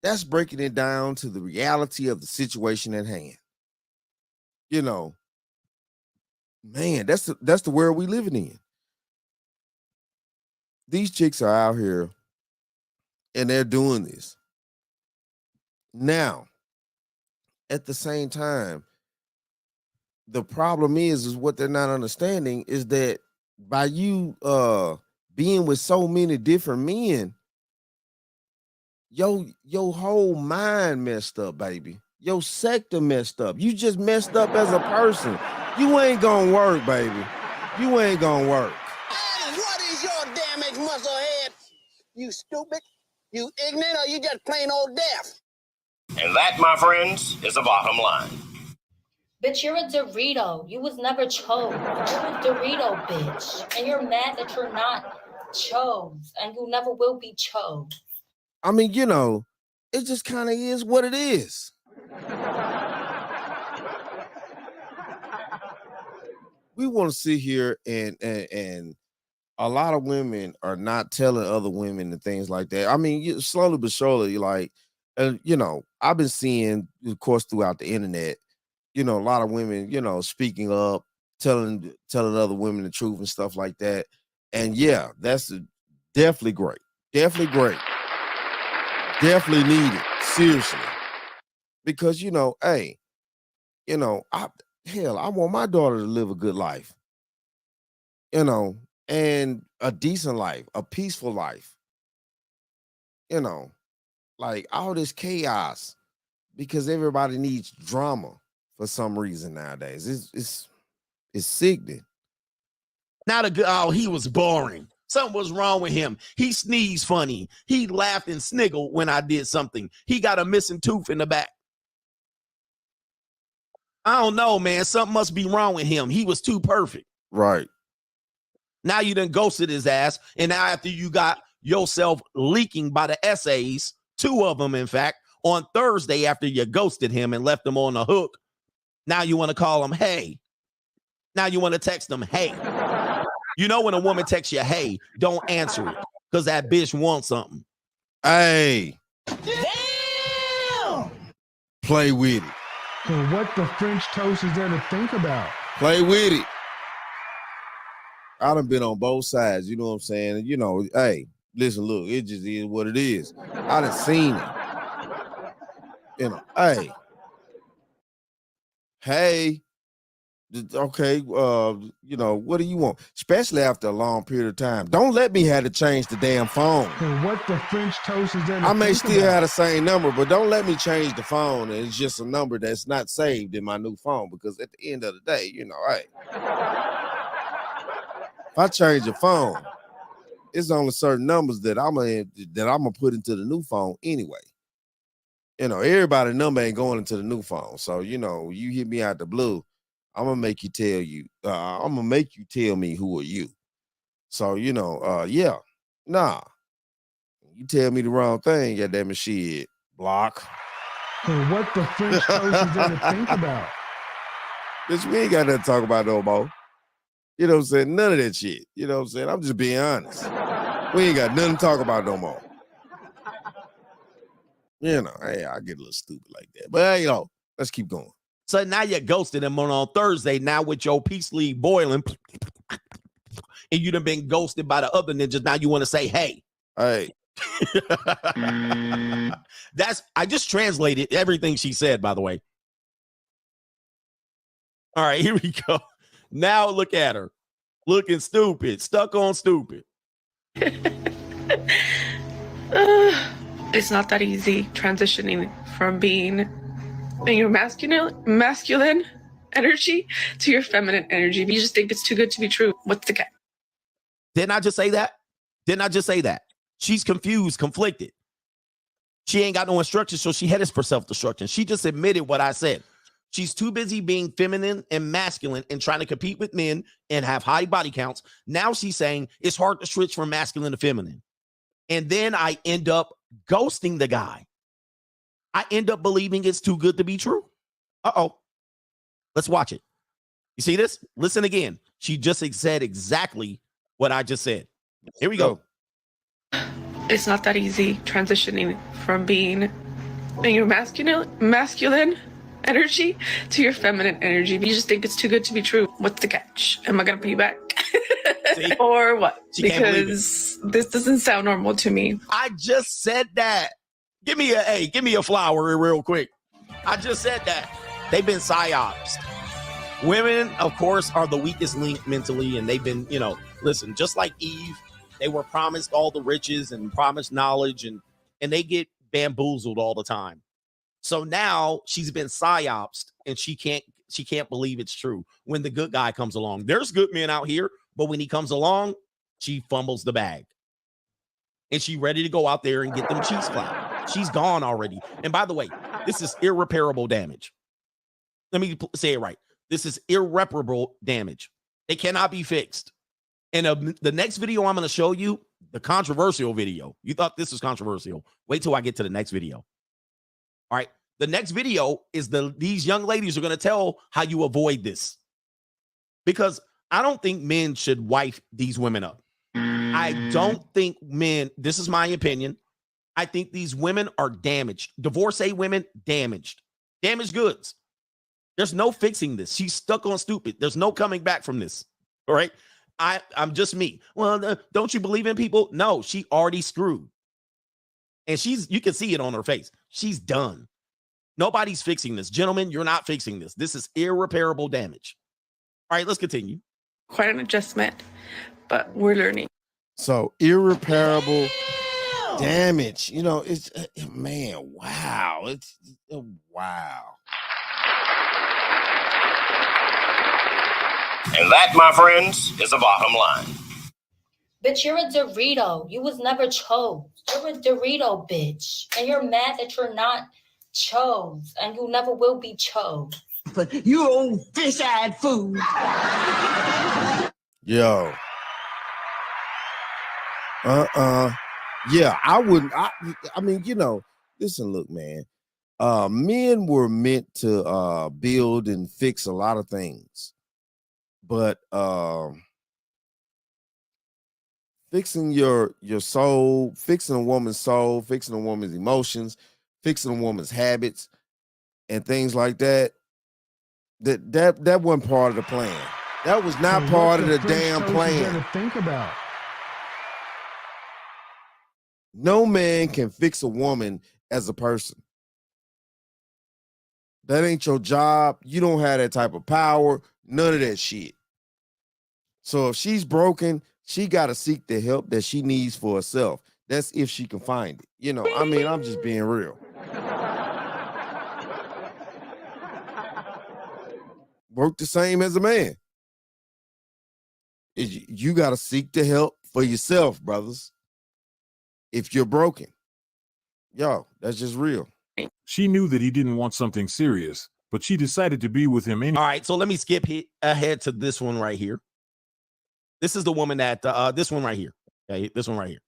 [SPEAKER 7] That's breaking it down to the reality of the situation at hand. You know, man, that's the world we living in. These chicks are out here and they're doing this. Now, at the same time, the problem is what they're not understanding is that by you being with so many different men, your whole mind messed up, baby. Your sector messed up. You just messed up as a person. You ain't gonna work, baby. You ain't gonna work.
[SPEAKER 17] Hey, what is your damaged muscle head? You stupid? You ignorant, or you just plain old deaf?
[SPEAKER 15] And that, my friends, is the bottom line.
[SPEAKER 13] Bitch, you're a Dorito. You was never chose. You're a Dorito, bitch. And you're mad that you're not chose. And you never will be chose.
[SPEAKER 7] I mean, you know, it just kind of is what it is. We want to sit here and a lot of women are not telling other women and things like that. I mean, slowly but surely, like, you know, I've been seeing, of course, throughout the internet, you know, a lot of women, you know, speaking up, telling other women the truth and stuff like that. And yeah, that's definitely great. Definitely great. Definitely needed. Seriously. Because, you know, hey, you know, I want my daughter to live a good life. You know, and a decent life, a peaceful life. You know, like all this chaos because everybody needs drama for some reason nowadays. It's sickening.
[SPEAKER 8] not a good, oh, he was boring. Something was wrong with him. He sneezed funny. He laughed and sniggled when I did something. He got a missing tooth in the back. I don't know, man. Something must be wrong with him. He was too perfect.
[SPEAKER 7] Right.
[SPEAKER 8] Now you done ghosted his ass. And now after you got yourself leaking by the essays, 2 of them, in fact, on Thursday after you ghosted him and left him on the hook, now you want to call him, hey. Now you want to text him, hey. You know when a woman texts you, hey, don't answer it because that bitch wants something.
[SPEAKER 7] Hey.
[SPEAKER 19] Damn!
[SPEAKER 7] Play with it.
[SPEAKER 6] So what the French toast is there to think about?
[SPEAKER 7] Play with it. I done been on both sides, you know what I'm saying? And you know, hey, listen, look, it just is what it is. I done seen it. You know, hey, Okay, you know, what do you want? Especially after a long period of time. Don't let me have to change the damn phone.
[SPEAKER 6] And what the French toast is there to
[SPEAKER 7] I may
[SPEAKER 6] think
[SPEAKER 7] still
[SPEAKER 6] about?
[SPEAKER 7] have the same number, but don't let me change the phone. And it's just a number that's not saved in my new phone, because at the end of the day, you know, hey, if I change a phone, it's only certain numbers that I'm gonna put into the new phone anyway. You know, everybody's number ain't going into the new phone. So, you know, you hit me out the blue, I'm gonna make you tell me who are you. So, you know, yeah, nah. You tell me the wrong thing, goddamn it, shit, block.
[SPEAKER 6] And what the French toast is there to think about?
[SPEAKER 7] Bitch, we ain't got nothing to talk about no more. You know what I'm saying? None of that shit. You know what I'm saying? I'm just being honest. We ain't got nothing to talk about no more. You know, hey, I get a little stupid like that. But, you know, let's keep going.
[SPEAKER 8] So now you're ghosting him on Thursday, now with your peace league boiling, and you done been ghosted by the other ninjas. Now you want to say, hey.
[SPEAKER 7] Hey.
[SPEAKER 8] I just translated everything she said, by the way. All right, here we go. Now look at her. Looking stupid. Stuck on stupid.
[SPEAKER 12] It's not that easy transitioning from being in your masculine energy to your feminine energy. You just think it's too good to be true. What's the catch?
[SPEAKER 8] Didn't I just say that? She's confused, conflicted. She ain't got no instructions, so she headed for self-destruction. She just admitted what I said. She's too busy being feminine and masculine and trying to compete with men and have high body counts. Now she's saying it's hard to switch from masculine to feminine. And then I end up ghosting the guy. I end up believing it's too good to be true. Uh-oh. Let's watch it. You see this? Listen again. She just said exactly what I just said. Here we go.
[SPEAKER 12] It's not that easy transitioning from being in your masculine energy to your feminine energy. You just think it's too good to be true. What's the catch? Am I going to pay you back? Or what? Because this doesn't sound normal to me.
[SPEAKER 8] I just said that. Give me a flower real quick. I just said that. They've been psyops. Women, of course, are the weakest link mentally, and they've been, listen, just like Eve, they were promised all the riches and promised knowledge, and they get bamboozled all the time. So now she's been psyopsed, and she can't believe it's true when the good guy comes along. There's good men out here, but when he comes along, she fumbles the bag. And she's ready to go out there and get them cheeks clapped. She's gone already. And by the way, this is irreparable damage. Let me say it right. This is irreparable damage. It cannot be fixed. And the next video I'm going to show you, the controversial video. You thought this was controversial. Wait till I get to the next video. All right. The next video is these young ladies are going to tell how you avoid this. Because I don't think men should wife these women up. I don't think men, this is my opinion. I think these women are damaged. Divorcee women, damaged. Damaged goods. There's no fixing this. She's stuck on stupid. There's no coming back from this. All right. I'm just me. Well, don't you believe in people? No, she already screwed. And you can see it on her face. She's done. Nobody's fixing this. Gentlemen, you're not fixing this. This is irreparable damage. All right, let's continue.
[SPEAKER 12] Quite an adjustment, but we're learning.
[SPEAKER 7] So irreparable damage. It's man, wow. It's wow.
[SPEAKER 15] And that, my friends, is the bottom line.
[SPEAKER 13] Bitch, you're a Dorito. You was never chose. You're a Dorito, bitch. And you're mad that you're not chose. And you never will be chose.
[SPEAKER 19] But you own fish-eyed food.
[SPEAKER 7] Yo. Yeah, I wouldn't. I mean, listen, look, man. Men were meant to build and fix a lot of things. But fixing your soul, fixing a woman's soul, fixing a woman's emotions, fixing a woman's habits, and things like that. That wasn't part of the plan. That was not part of the damn plan.
[SPEAKER 6] To think about.
[SPEAKER 7] No man can fix a woman as a person. That ain't your job. You don't have that type of power. None of that shit. So if she's broken, she got to seek the help that she needs for herself. That's if she can find it. You know, I mean, I'm just being real. Work the same as a man. You got to seek the help for yourself, brothers. If you're broken. Yo, that's just real.
[SPEAKER 20] She knew that he didn't want something serious, but she decided to be with him anyway.
[SPEAKER 8] All right, so let me skip ahead to this one right here. This is the woman that this one right here. Okay, this one right here.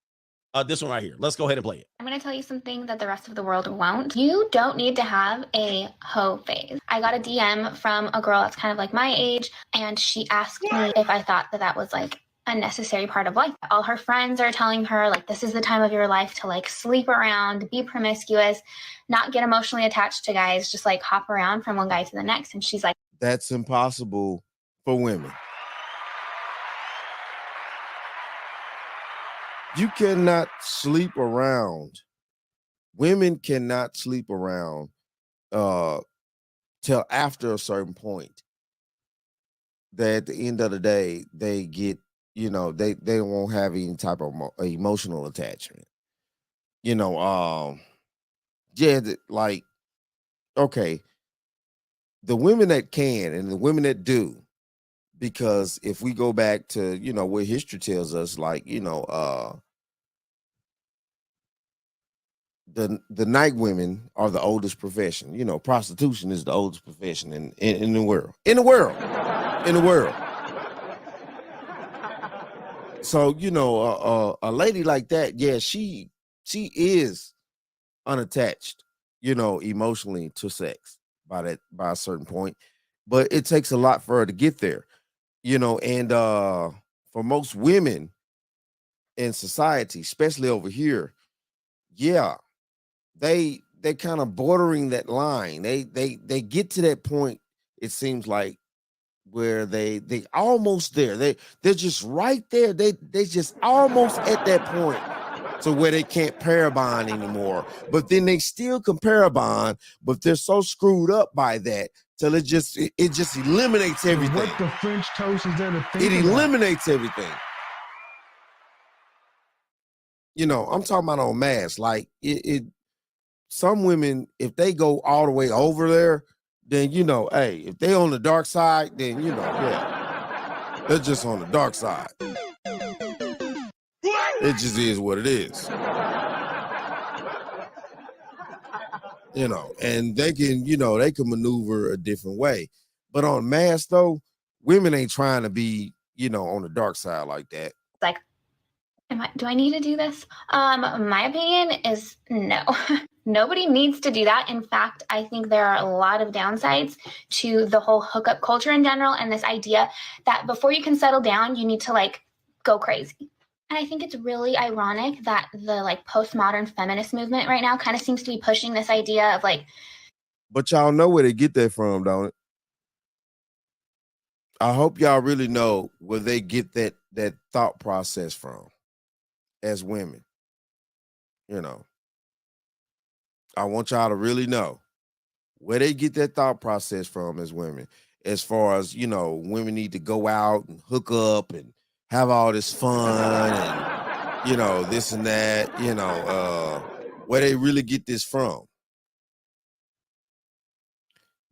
[SPEAKER 8] This one right here. Let's go ahead and play it.
[SPEAKER 21] I'm going to tell you something that the rest of the world won't. You don't need to have a hoe phase. I got a DM from a girl that's kind of like my age, and she asked me if I thought that that was like a necessary part of life. All her friends are telling her like, this is the time of your life to like sleep around, be promiscuous, not get emotionally attached to guys, just like hop around from one guy to the next. And she's like,
[SPEAKER 7] that's impossible for women. You cannot sleep around. Women cannot sleep around till after a certain point. That at the end of the day, they get, you know, they won't have any type of emotional attachment. You know, yeah, like, okay, the women that can and the women that do, because if we go back to, you know, what history tells us, like, you know, the night women are the oldest profession. You know, prostitution is the oldest profession in the world. In the world. So, you know, a lady like that, yeah, she is unattached, you know, emotionally to sex by a certain point, but it takes a lot for her to get there, you know. And for most women in society, especially over here, yeah, they kind of bordering that line. They get to that point, it seems like, where they almost there. They're just right there. They just almost at that point to where they can't parabond anymore. But then they still can parabond, but they're so screwed up by that till it just eliminates everything.
[SPEAKER 6] What the French toast is there to think
[SPEAKER 7] It
[SPEAKER 6] about?
[SPEAKER 7] eliminates everything. You know, I'm talking about on mass. Like it some women, if they go all the way over there, then, you know, hey, if they on the dark side, then, you know, yeah, they're just on the dark side. It just is what it is. You know, and they can, you know, they can maneuver a different way. But on mass, though, women ain't trying to be, you know, on the dark side like that.
[SPEAKER 21] like, do I need to do this? My opinion is no. Nobody needs to do that. In fact, I think there are a lot of downsides to the whole hookup culture in general, and this idea that before you can settle down, you need to like go crazy. And I think it's really ironic that the like postmodern feminist movement right now kind of seems to be pushing this idea of like.
[SPEAKER 7] But y'all know where they get that from, don't it? I hope y'all really know where they get that thought process from as women. You know, I want y'all to really know where they get that thought process from as women, as far as, you know, women need to go out and hook up and have all this fun and, you know, this and that, you know, where they really get this from.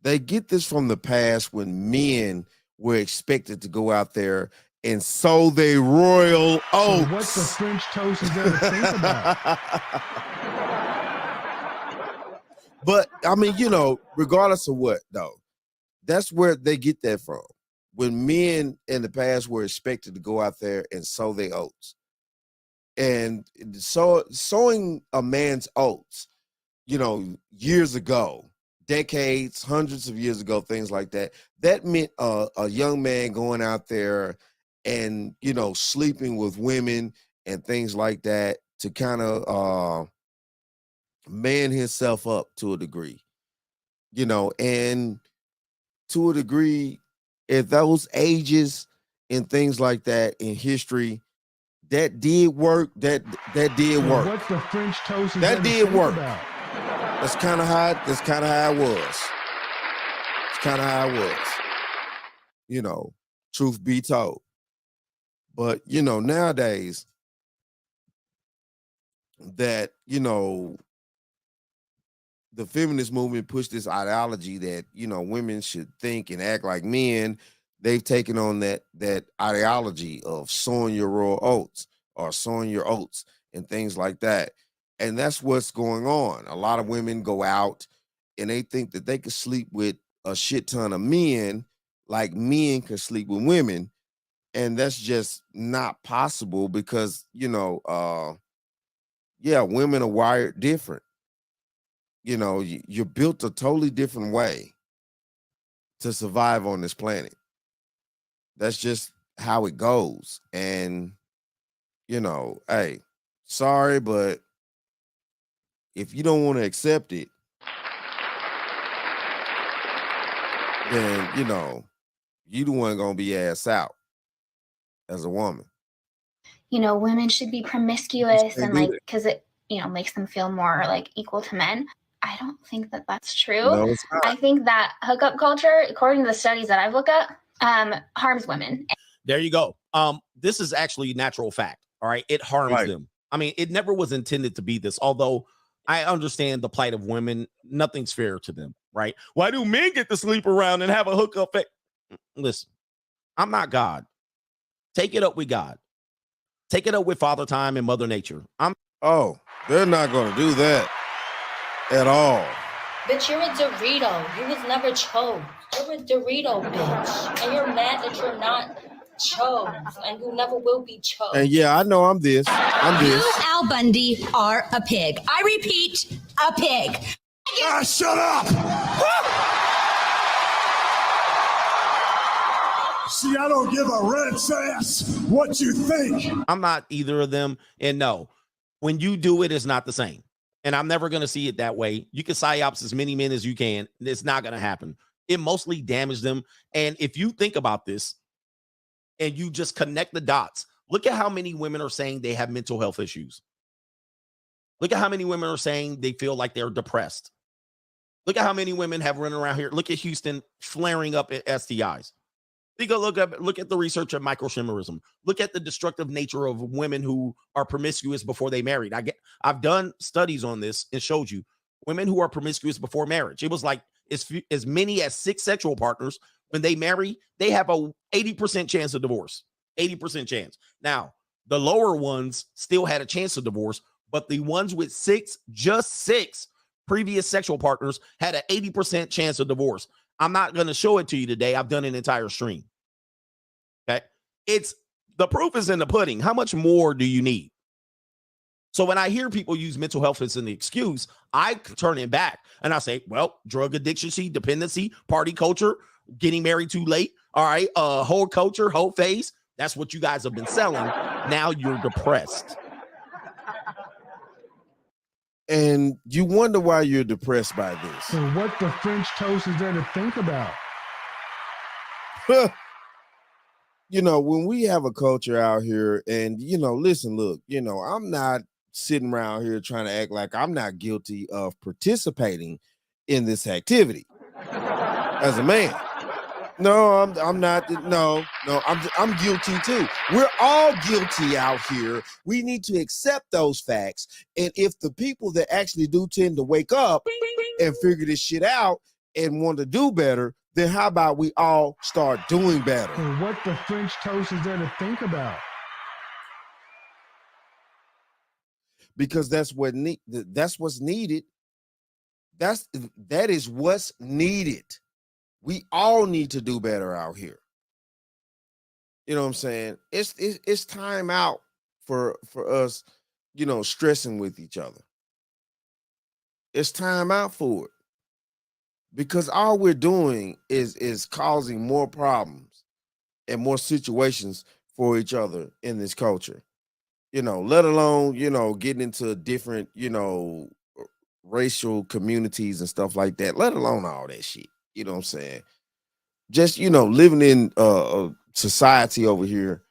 [SPEAKER 7] They get this from the past when men were expected to go out there and sow their royal oats.
[SPEAKER 6] So what the French toast is there to think about?
[SPEAKER 7] But I mean, you know, regardless of what, though, that's where they get that from. When men in the past were expected to go out there and sow their oats. And so sowing a man's oats, you know, years ago, decades, hundreds of years ago, things like that, that meant a young man going out there and, you know, sleeping with women and things like that to kind of man himself up to a degree, you know. And to a degree, at those ages and things like that in history, that did work. That did work.
[SPEAKER 6] What the French toast is
[SPEAKER 7] that
[SPEAKER 6] there to
[SPEAKER 7] did
[SPEAKER 6] think
[SPEAKER 7] work.
[SPEAKER 6] about?
[SPEAKER 7] That's kind of how it was. kind of how it was. You know, truth be told. But, you know, nowadays that, you know, the feminist movement pushed this ideology that, you know, women should think and act like men. They've taken on that ideology of sowing your raw oats or sowing your oats and things like that. And that's what's going on. A lot of women go out and they think that they could sleep with a shit ton of men like men can sleep with women. And that's just not possible because, you know, yeah, women are wired different. You know, you're built a totally different way to survive on this planet. That's just how it goes. And, you know, hey, sorry, but if you don't want to accept it, then, you know, you the one gonna be ass out as a woman.
[SPEAKER 21] You know, women should be promiscuous and like, because it, you know, makes them feel more like equal to men. I don't think that that's true.
[SPEAKER 7] No, it's not.
[SPEAKER 21] I think that hookup culture, according to the studies that I've looked at, harms women.
[SPEAKER 8] There you go. This is actually natural fact. All right. It harms them. I mean, it never was intended to be this, although I understand the plight of women. Nothing's fair to them, right? Why do men get to sleep around and have a hookup? Listen, I'm not God. Take it up with God. Take it up with Father Time and Mother Nature.
[SPEAKER 7] Oh, they're not gonna do that at all.
[SPEAKER 13] Bitch, you're a Dorito. You was never chose. You're a Dorito, bitch. And you're mad that you're not chose. And you never will be chose.
[SPEAKER 7] And yeah, I know I'm this.
[SPEAKER 16] You, Al Bundy, are a pig. I repeat, a pig.
[SPEAKER 1] Ah, shut up! See, I don't give a rat's ass what you think.
[SPEAKER 8] I'm not either of them. And no, when you do it, it's not the same. And I'm never going to see it that way. You can psyops as many men as you can. It's not going to happen. It mostly damaged them. And if you think about this and you just connect the dots, look at how many women are saying they have mental health issues. Look at how many women are saying they feel like they're depressed. Look at how many women have run around here. Look at Houston flaring up at STIs. Look at the research of microchimerism. Look at the destructive nature of women who are promiscuous before they married. I've done studies on this and showed you women who are promiscuous before marriage. It was like as many as 6 sexual partners. When they marry, they have a 80% chance of divorce. 80% chance. Now, the lower ones still had a chance of divorce, but the ones with just six previous sexual partners had an 80% chance of divorce. I'm not going to show it to you today. I've done an entire stream. Okay. The proof is in the pudding. How much more do you need? So when I hear people use mental health as an excuse, I turn it back and I say, well, drug addiction, dependency, party culture, getting married too late. All right. Whole culture, whole phase. That's what you guys have been selling. Now you're depressed.
[SPEAKER 7] And you wonder why you're depressed by this.
[SPEAKER 6] So what the French toast is there to think about?
[SPEAKER 7] You know, when we have a culture out here and, you know, listen, look, you know, I'm not sitting around here trying to act like I'm not guilty of participating in this activity as a man. No, I'm not. No, I'm guilty too. We're all guilty out here. We need to accept those facts. And if the people that actually do tend to wake up and figure this shit out and want to do better, then how about we all start doing better?
[SPEAKER 6] So what the French toast is there to think about?
[SPEAKER 7] Because that's what's needed. That is what's needed. We all need to do better out here. You know what I'm saying? It's time out for us, you know, stressing with each other. It's time out for it. Because all we're doing is causing more problems and more situations for each other in this culture. You know, let alone, you know, getting into different, you know, racial communities and stuff like that, let alone all that shit. You know what I'm saying? Just, you know, living in a society over here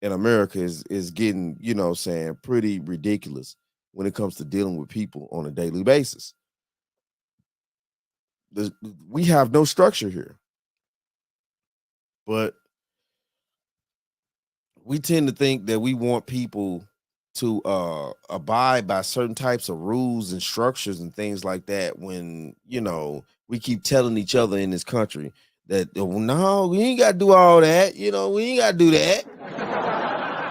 [SPEAKER 7] in America is getting, you know what I'm saying, pretty ridiculous when it comes to dealing with people on a daily basis. we have no structure here. But we tend to think that we want people to abide by certain types of rules and structures and things like that when, you know, we keep telling each other in this country that, no, we ain't got to do all that. You know, we ain't got to do that.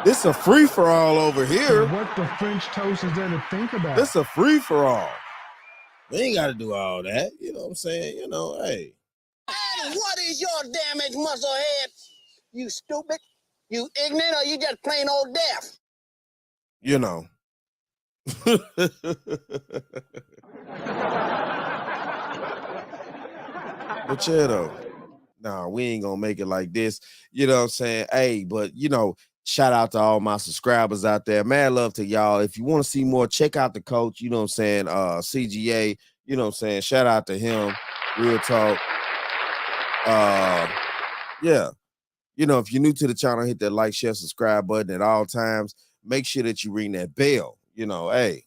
[SPEAKER 7] It's a free-for-all over here.
[SPEAKER 6] What the French toast is there to think about?
[SPEAKER 7] It's a free-for-all. We ain't got to do all that. You know what I'm saying? You know, hey.
[SPEAKER 17] And what is your damaged muscle head? You stupid? You ignorant, or you just plain old deaf?
[SPEAKER 7] You know. But yeah, though. Nah, we ain't gonna make it like this. You know what I'm saying? Hey, but you know, shout out to all my subscribers out there. Man, love to y'all. If you want to see more, check out the coach, you know what I'm saying? CGA, you know what I'm saying? Shout out to him. Real talk. Yeah. You know, if you're new to the channel, hit that like, share, subscribe button at all times. Make sure that you ring that bell. You know, hey,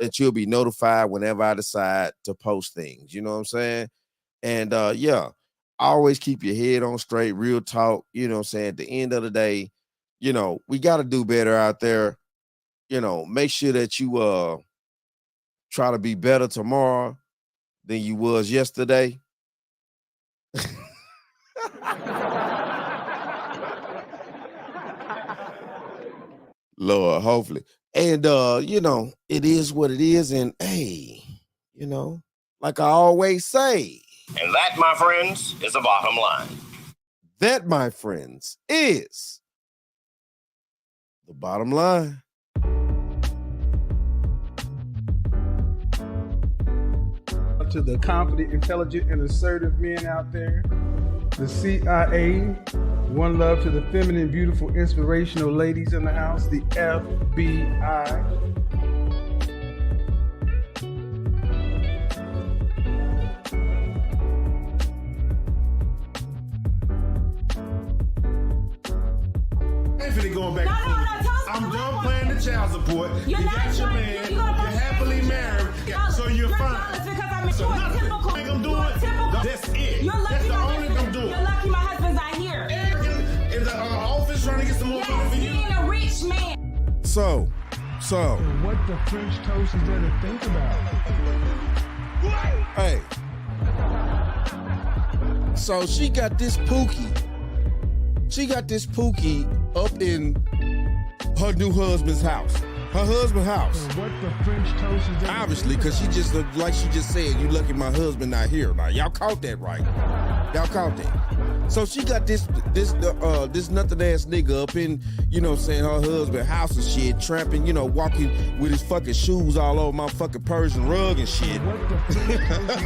[SPEAKER 7] that you'll be notified whenever I decide to post things. You know what I'm saying? And yeah, always keep your head on straight, real talk. You know what I'm saying? At the end of the day, you know, we got to do better out there. You know, make sure that you try to be better tomorrow than you was yesterday. Lord, hopefully. And you know, it is what it is. And hey, you know, like I always say.
[SPEAKER 15] And that, my friends, is the bottom line.
[SPEAKER 7] That, my friends, is the bottom line.
[SPEAKER 6] To the confident, intelligent, and assertive men out there, the CIA, one love to the feminine, beautiful, inspirational ladies in the house, the FBI.
[SPEAKER 3] Going back. I'm done playing the child support. You got your man. You're happily married. So you're fine. So nothing I'm doing. That's it. That's the only thing I'm doing.
[SPEAKER 9] You're lucky my husband's not here.
[SPEAKER 3] In the office trying to get some more money for you.
[SPEAKER 9] Being a rich man.
[SPEAKER 7] So.
[SPEAKER 6] What the French toast is there to think about?
[SPEAKER 7] Hey. So she got this Pookie. She got this Pookie up in her new husband's house. Her husband's house.
[SPEAKER 6] What the French toast is there?
[SPEAKER 7] Obviously, because she just, like she just said, you lucky my husband not here. Now, y'all caught that right. Y'all caught that. So she got this nothing ass nigga up in, you know what I'm saying, her husband's house and shit, tramping, you know, walking with his fucking shoes all over my fucking Persian rug and shit.
[SPEAKER 6] What the French toast is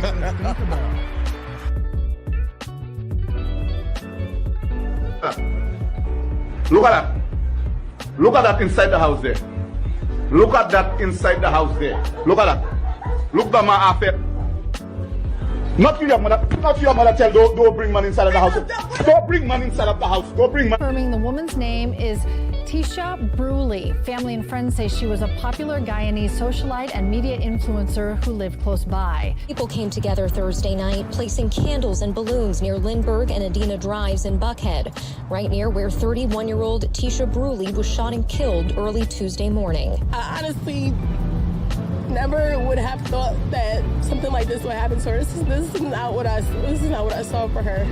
[SPEAKER 6] there to think about?
[SPEAKER 22] Look at that. Look at that inside the house there. Look at that inside the house there. Look at that. Look at my affair. Not your mother. Not your mother tell don't bring money inside of the house. Don't bring money inside of the house. Don't bring money.
[SPEAKER 23] Confirming the woman's name is Tisha Bruley. Family and friends say she was a popular Guyanese socialite and media influencer who lived close by.
[SPEAKER 24] People came together Thursday night, placing candles and balloons near Lindbergh and Adina Drives in Buckhead, right near where 31-year-old Tisha Bruley was shot and killed early Tuesday morning.
[SPEAKER 25] I honestly never would have thought that something like this would happen to her. This is not what I saw for her.